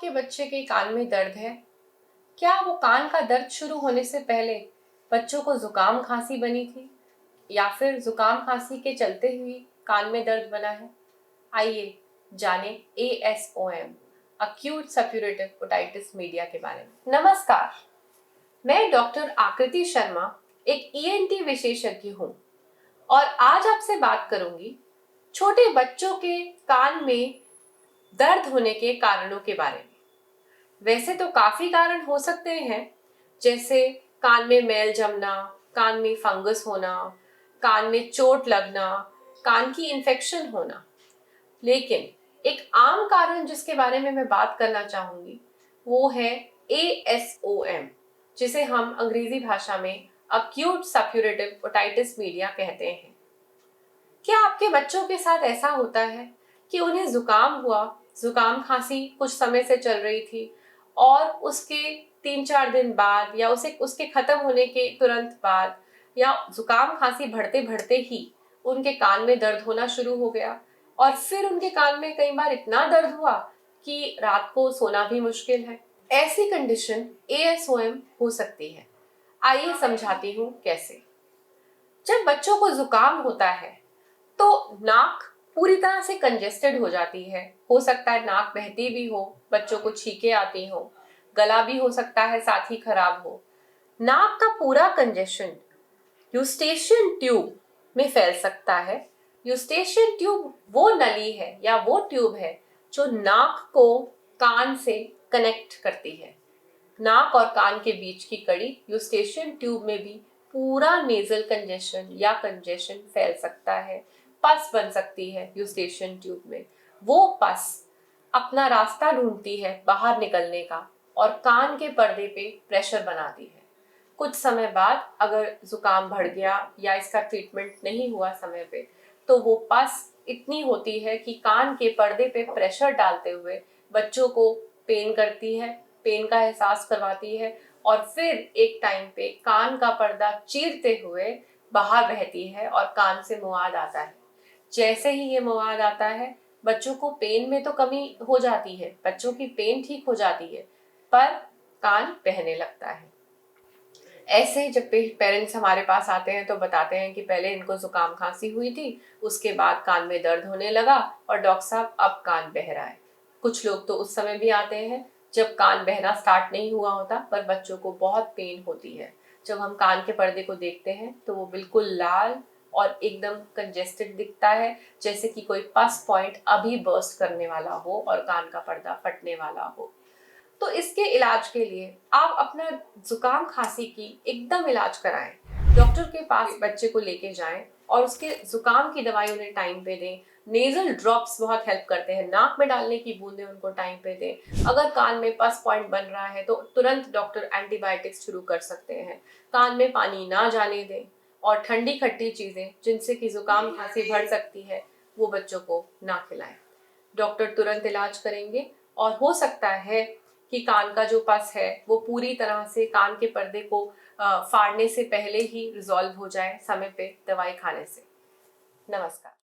आपके बच्चे के कान में दर्द है? क्या वो कान का दर्द शुरू होने से पहले बच्चों को जुकाम खांसी बनी थी या फिर जुकाम खांसी के चलते हुए कान में दर्द बना है? आइए जाने ASOM, acute suppurative otitis media के बारे में। नमस्कार, मैं डॉक्टर आकृति शर्मा एक ENT विशेषज्ञ हूँ और आज आपसे बात करूंगी छोटे बच्चों के कान में दर्द होने के कारणों के बारे में। वैसे तो काफी कारण हो सकते हैं, जैसे कान में मैल जमना, कान में फंगस होना, कान में चोट लगना, कान की इन्फेक्शन होना। लेकिन एक आम कारण जिसके बारे में मैं बात करना चाहूंगी वो है ASOM, जिसे हम अंग्रेजी भाषा में अक्यूट सप्यूरेटिव ओटाइटिस मीडिया कहते हैं। क्या आपके बच्चों के साथ ऐसा होता है कि उन्हें जुकाम हुआ, जुकाम खांसी कुछ समय से चल रही थी और उसके 3-4 दिन बाद या उसके खत्म होने के तुरंत बाद या जुकाम खांसी बढ़ते बढ़ते ही उनके कान में दर्द होना शुरू हो गया और फिर उनके कान में कई बार इतना दर्द हुआ कि रात को सोना भी मुश्किल है? ऐसी कंडीशन ASOM हो सकती है। आइए समझाती हूँ कैसे। जब बच्चों को जुकाम होता है तो नाक पूरी तरह से कंजेस्टेड हो जाती है। हो सकता है नाक बहती भी हो, बच्चों को छींके आती हो, गला भी हो सकता है साथ ही खराब हो। नाक का पूरा कंजेशन यूस्टेशियन ट्यूब में फैल सकता है। यूस्टेशियन ट्यूब वो नली है या वो ट्यूब है जो नाक को कान से कनेक्ट करती है। नाक और कान के बीच की कड़ी यूस्टेशियन ट्यूब में भी पूरा नेजल कंजेशन या कंजेशन फैल सकता है। पस बन सकती है यूस्टेशियन ट्यूब में। वो पस अपना रास्ता ढूंढती है बाहर निकलने का और कान के पर्दे पे प्रेशर बनाती है। कुछ समय बाद अगर जुकाम बढ़ गया या इसका ट्रीटमेंट नहीं हुआ समय पे, तो वो पस इतनी होती है कि कान के पर्दे पे प्रेशर डालते हुए बच्चों को पेन करती है, पेन का एहसास करवाती है और फिर एक टाइम पे कान का पर्दा चीरते हुए बाहर बहती है और कान से मुआद आता है। जैसे ही ये मुआद आता है, बच्चों को पेन में तो कमी हो जाती है, बच्चों की पेन ठीक हो जाती है, पर कान बहने लगता है। ऐसे जब पेरेंट्स हमारे पास आते हैं तो बताते हैं कि पहले इनको जुकाम खांसी हुई थी, उसके बाद कान में दर्द होने लगा और डॉक्टर साहब अब कान बह रहा है। कुछ लोग तो उस समय भी आते हैं जब कान बहना स्टार्ट नहीं हुआ होता पर बच्चों को बहुत पेन होती है। जब हम कान के पर्दे को देखते हैं तो वो बिल्कुल लाल और एकदम कंजेस्टेड दिखता है, जैसे कि कोई पस पॉइंट अभी बर्स्ट करने वाला हो और कान का पर्दा फटने वाला हो। तो इसके इलाज के लिए आप अपना जुकाम खांसी की एकदम इलाज कराएं। डॉक्टर के पास बच्चे को लेके जाएं और उसके जुकाम की दवाई उन्हें टाइम पे दें। नेजल ड्रॉप्स बहुत हेल्प करते हैं, नाक में डालने की बूंदें उनको टाइम पे दें। अगर कान में पस पॉइंट बन रहा है तो तुरंत डॉक्टर एंटीबायोटिक्स शुरू कर सकते हैं। कान में पानी ना जाने दें और ठंडी खट्टी चीजें जिनसे कि जुकाम खांसी बढ़ सकती है वो बच्चों को ना खिलाएं। डॉक्टर तुरंत इलाज करेंगे और हो सकता है कि कान का जो पस है वो पूरी तरह से कान के पर्दे को फाड़ने से पहले ही रिजॉल्व हो जाए समय पे दवाई खाने से। नमस्कार।